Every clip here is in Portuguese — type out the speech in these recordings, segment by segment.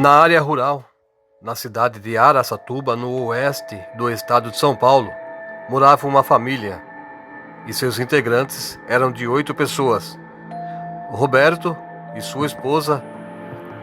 Na área rural, na cidade de Araçatuba, no oeste do estado de São Paulo, morava uma família e seus integrantes eram de 8 pessoas. O Roberto e sua esposa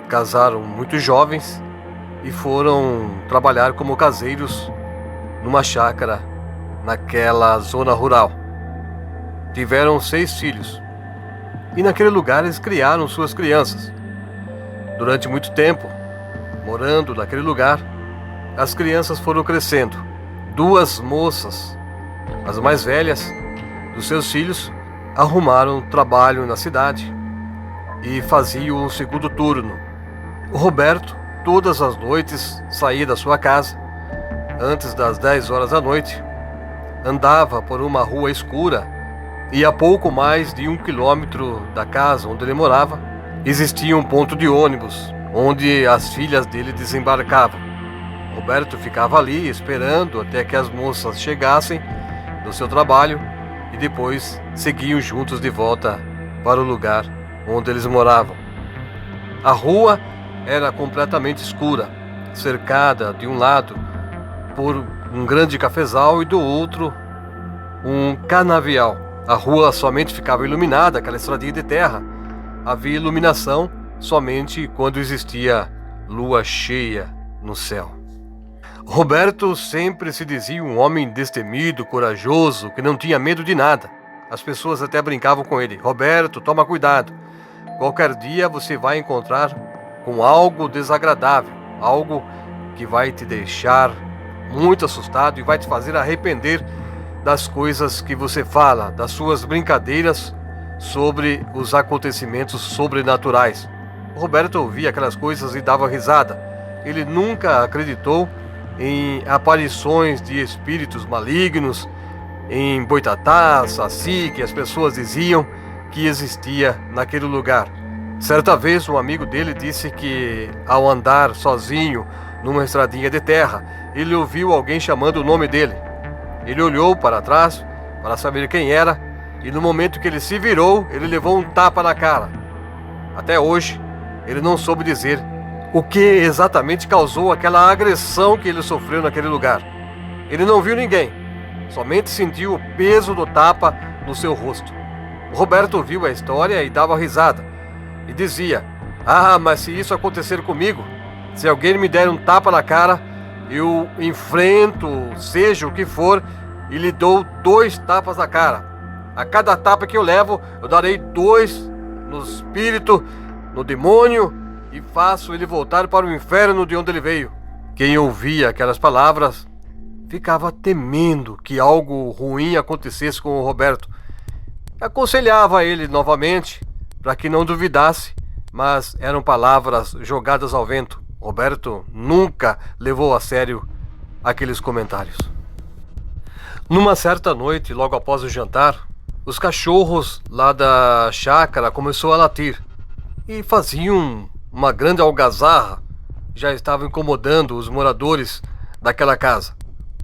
casaram muito jovens e foram trabalhar como caseiros numa chácara naquela zona rural. Tiveram 6 filhos e naquele lugar eles criaram suas crianças. Durante muito tempo, morando naquele lugar, as crianças foram crescendo. 2 moças, as mais velhas dos seus filhos, arrumaram trabalho na cidade e faziam o segundo turno. O Roberto, todas as noites, saía da sua casa, antes das 10 horas da noite, andava por uma rua escura e a pouco mais de 1 quilômetro da casa onde ele morava, existia um ponto de ônibus, onde as filhas dele desembarcavam. Roberto ficava ali esperando até que as moças chegassem do seu trabalho e depois seguiam juntos de volta para o lugar onde eles moravam. A rua era completamente escura, cercada de um lado por um grande cafezal e do outro um canavial. A rua somente ficava iluminada, aquela estradinha de terra. Havia iluminação somente quando existia lua cheia no céu. Roberto sempre se dizia um homem destemido, corajoso, que não tinha medo de nada. As pessoas até brincavam com ele: Roberto, toma cuidado. Qualquer dia você vai encontrar com algo desagradável, algo que vai te deixar muito assustado e vai te fazer arrepender das coisas que você fala, das suas brincadeiras sobre os acontecimentos sobrenaturais. Roberto ouvia aquelas coisas e dava risada. Ele nunca acreditou em aparições de espíritos malignos, em boitatá, saci, que as pessoas diziam que existia naquele lugar. Certa vez um amigo dele disse que ao andar sozinho numa estradinha de terra, ele ouviu alguém chamando o nome dele. Ele olhou para trás para saber quem era e no momento que ele se virou, ele levou um tapa na cara. Até hoje, ele não soube dizer o que exatamente causou aquela agressão que ele sofreu naquele lugar. Ele não viu ninguém, somente sentiu o peso do tapa no seu rosto. O Roberto ouviu a história e dava risada, e dizia: mas se isso acontecer comigo, se alguém me der um tapa na cara, eu enfrento, seja o que for, e lhe dou 2 tapas na cara. A cada tapa que eu levo, eu darei 2 no espírito, no demônio, e faço ele voltar para o inferno de onde ele veio. Quem ouvia aquelas palavras ficava temendo que algo ruim acontecesse com o Roberto. Aconselhava ele novamente para que não duvidasse, mas eram palavras jogadas ao vento. Roberto nunca levou a sério aqueles comentários. Numa certa noite, logo após o jantar, os cachorros lá da chácara começaram a latir e faziam uma grande algazarra. Já estavam incomodando os moradores daquela casa.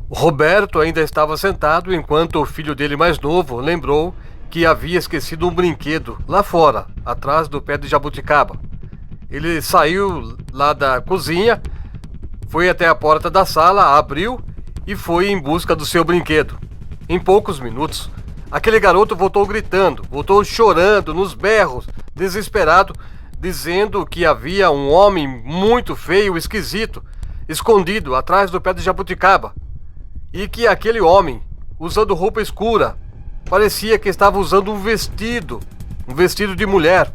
O Roberto ainda estava sentado enquanto o filho dele mais novo lembrou que havia esquecido um brinquedo lá fora, atrás do pé de jabuticaba. Ele saiu lá da cozinha, foi até a porta da sala, abriu e foi em busca do seu brinquedo. Em poucos minutos, aquele garoto voltou gritando, voltou chorando, nos berros, desesperado, dizendo que havia um homem muito feio, esquisito, escondido atrás do pé de jabuticaba. E que aquele homem, usando roupa escura, parecia que estava usando um vestido de mulher,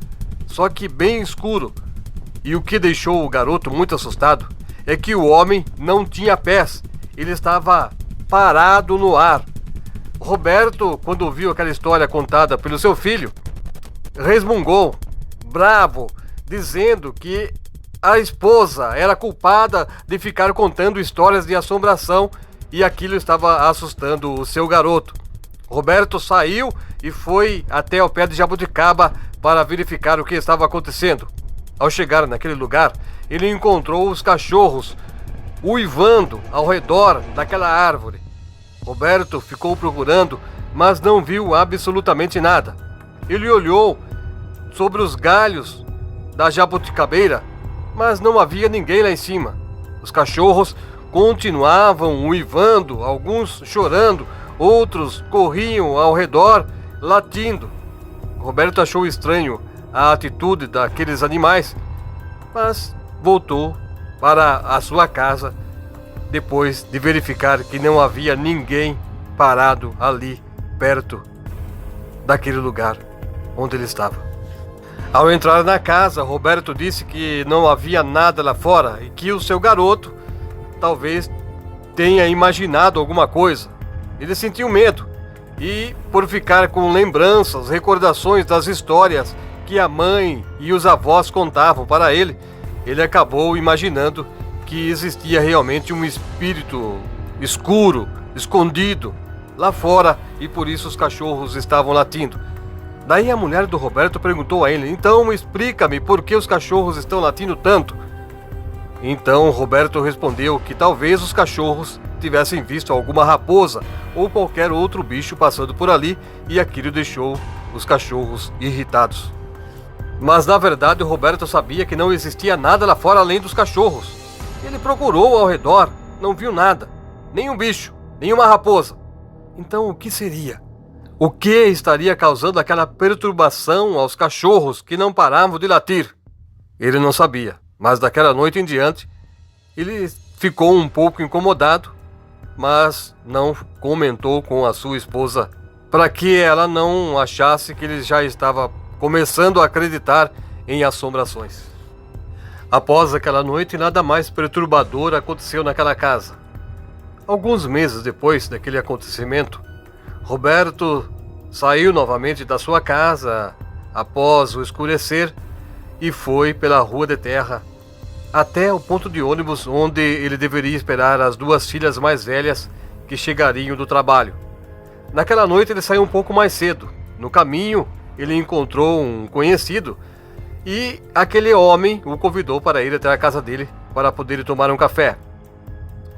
só que bem escuro. E o que deixou o garoto muito assustado é que o homem não tinha pés, ele estava parado no ar. Roberto, quando ouviu aquela história contada pelo seu filho, resmungou, bravo, dizendo que a esposa era culpada de ficar contando histórias de assombração e aquilo estava assustando o seu garoto. Roberto saiu e foi até o pé de jabuticaba para verificar o que estava acontecendo. Ao chegar naquele lugar, ele encontrou os cachorros uivando ao redor daquela árvore. Roberto ficou procurando, mas não viu absolutamente nada. Ele olhou sobre os galhos da jabuticabeira mas não havia ninguém lá em cima. Os cachorros continuavam uivando, alguns chorando, outros corriam ao redor, latindo. Roberto achou estranho a atitude daqueles animais, mas voltou para a sua casa depois de verificar que não havia ninguém parado ali perto daquele lugar onde ele estava. Ao entrar na casa, Roberto disse que não havia nada lá fora e que o seu garoto talvez tenha imaginado alguma coisa. Ele sentiu medo e, por ficar com lembranças, recordações das histórias que a mãe e os avós contavam para ele, ele acabou imaginando que existia realmente um espírito escuro, escondido lá fora, e por isso os cachorros estavam latindo. Daí a mulher do Roberto perguntou a ele: então explica-me por que os cachorros estão latindo tanto? Então Roberto respondeu que talvez os cachorros tivessem visto alguma raposa ou qualquer outro bicho passando por ali, e aquilo deixou os cachorros irritados. Mas na verdade o Roberto sabia que não existia nada lá fora além dos cachorros. Ele procurou ao redor, não viu nada, nenhum bicho, nenhuma raposa. Então o que seria? O que estaria causando aquela perturbação aos cachorros que não paravam de latir? Ele não sabia, mas daquela noite em diante ele ficou um pouco incomodado, mas não comentou com a sua esposa para que ela não achasse que ele já estava começando a acreditar em assombrações. Após aquela noite, nada mais perturbador aconteceu naquela casa. Alguns meses depois daquele acontecimento, Roberto saiu novamente da sua casa após o escurecer e foi pela rua de terra até o ponto de ônibus onde ele deveria esperar as duas filhas mais velhas que chegariam do trabalho. Naquela noite ele saiu um pouco mais cedo. No caminho ele encontrou um conhecido e aquele homem o convidou para ir até a casa dele para poder tomar um café.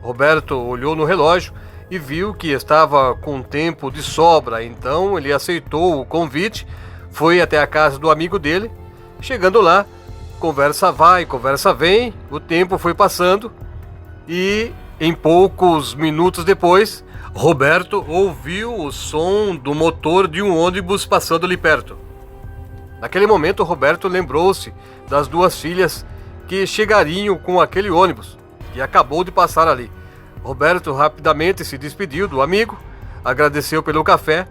Roberto olhou no relógio e viu que estava com tempo de sobra, então ele aceitou o convite, foi até a casa do amigo dele. Chegando lá, conversa vai, conversa vem, o tempo foi passando e em poucos minutos depois, Roberto ouviu o som do motor de um ônibus passando ali perto. Naquele momento, Roberto lembrou-se das duas filhas que chegariam com aquele ônibus que acabou de passar ali. Roberto rapidamente se despediu do amigo, agradeceu pelo café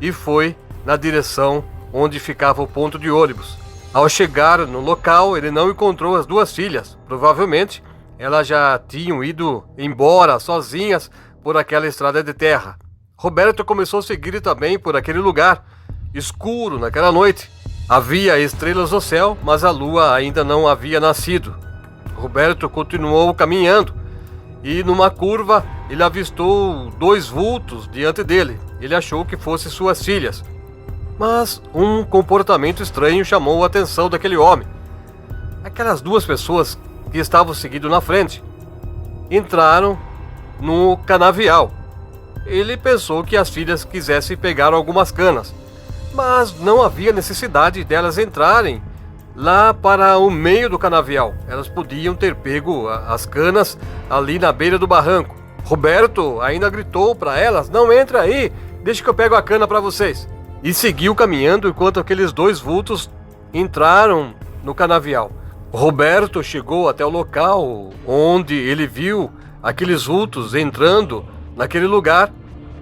e foi na direção onde ficava o ponto de ônibus. Ao chegar no local, ele não encontrou as duas filhas. Provavelmente, elas já tinham ido embora sozinhas por aquela estrada de terra. Roberto começou a seguir também por aquele lugar escuro naquela noite. Havia estrelas no céu, mas a lua ainda não havia nascido. Roberto continuou caminhando e numa curva ele avistou dois vultos diante dele. Ele achou que fossem suas filhas. Mas um comportamento estranho chamou a atenção daquele homem. Aquelas duas pessoas que estavam seguindo na frente entraram no canavial. Ele pensou que as filhas quisessem pegar algumas canas, mas não havia necessidade delas entrarem lá para o meio do canavial. Elas podiam ter pego as canas ali na beira do barranco. Roberto ainda gritou para elas: não entra aí, deixa que eu pego a cana para vocês. E seguiu caminhando enquanto aqueles dois vultos entraram no canavial. Roberto chegou até o local onde ele viu aqueles vultos entrando naquele lugar.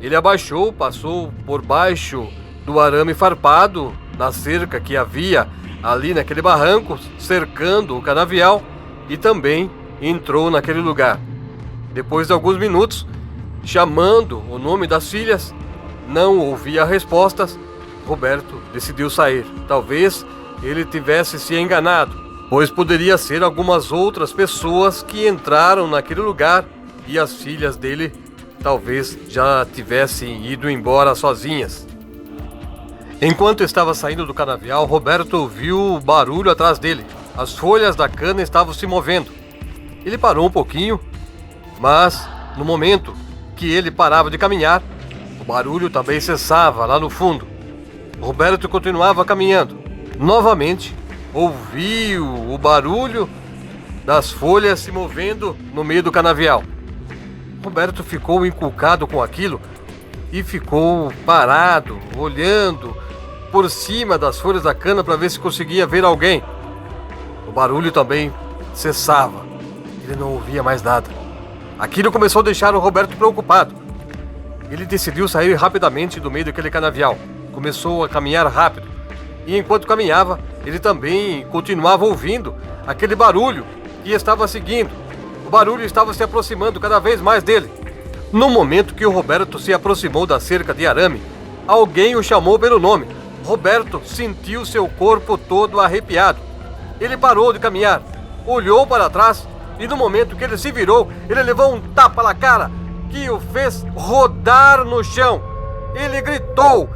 Ele abaixou, passou por baixo do arame farpado na cerca que havia ali naquele barranco, cercando o canavial, e também entrou naquele lugar. Depois de alguns minutos, chamando o nome das filhas, não ouvia respostas. Roberto decidiu sair. Talvez ele tivesse se enganado, pois poderia ser algumas outras pessoas que entraram naquele lugar e as filhas dele talvez já tivessem ido embora sozinhas. Enquanto estava saindo do canavial, Roberto ouviu barulho atrás dele. As folhas da cana estavam se movendo. Ele parou um pouquinho, mas no momento que ele parava de caminhar, o barulho também cessava lá no fundo. Roberto continuava caminhando. Novamente, ouviu o barulho das folhas se movendo no meio do canavial. Roberto ficou encucado com aquilo e ficou parado, olhando por cima das folhas da cana para ver se conseguia ver alguém. O barulho também cessava. Ele não ouvia mais nada. Aquilo começou a deixar o Roberto preocupado. Ele decidiu sair rapidamente do meio daquele canavial. Começou a caminhar rápido. E enquanto caminhava, ele também continuava ouvindo aquele barulho que estava seguindo. O barulho estava se aproximando cada vez mais dele. No momento que o Roberto se aproximou da cerca de arame, alguém o chamou pelo nome. Roberto sentiu seu corpo todo arrepiado. Ele parou de caminhar, olhou para trás e no momento que ele se virou, ele levou um tapa na cara que o fez rodar no chão. Ele gritou,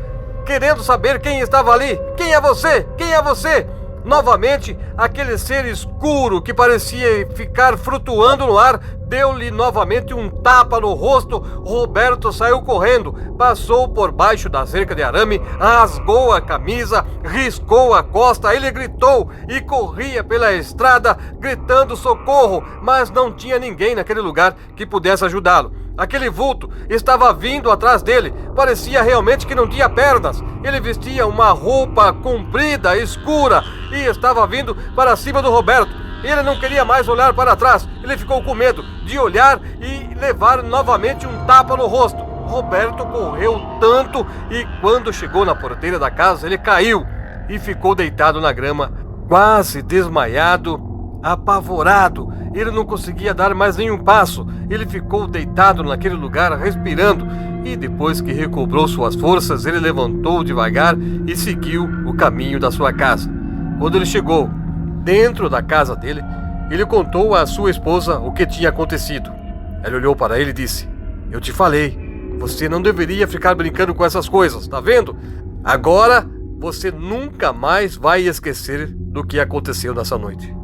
querendo saber quem estava ali. Quem é você? Quem é você? Novamente, aquele ser escuro que parecia ficar flutuando no ar deu-lhe novamente um tapa no rosto. Roberto saiu correndo, passou por baixo da cerca de arame, rasgou a camisa, riscou a costa. Ele gritou e corria pela estrada gritando socorro, mas não tinha ninguém naquele lugar que pudesse ajudá-lo. Aquele vulto estava vindo atrás dele. Parecia realmente que não tinha pernas. Ele vestia uma roupa comprida, escura, e estava vindo para cima do Roberto. Ele não queria mais olhar para trás. Ele ficou com medo de olhar e levar novamente um tapa no rosto. Roberto correu tanto e quando chegou na porteira da casa, ele caiu e ficou deitado na grama, quase desmaiado, apavorado. Ele não conseguia dar mais nenhum passo. Ele ficou deitado naquele lugar, respirando, e depois que recobrou suas forças, ele levantou devagar e seguiu o caminho da sua casa. Quando ele chegou dentro da casa dele, ele contou à sua esposa o que tinha acontecido. Ela olhou para ele e disse: "Eu te falei, você não deveria ficar brincando com essas coisas, tá vendo? Agora você nunca mais vai esquecer do que aconteceu nessa noite."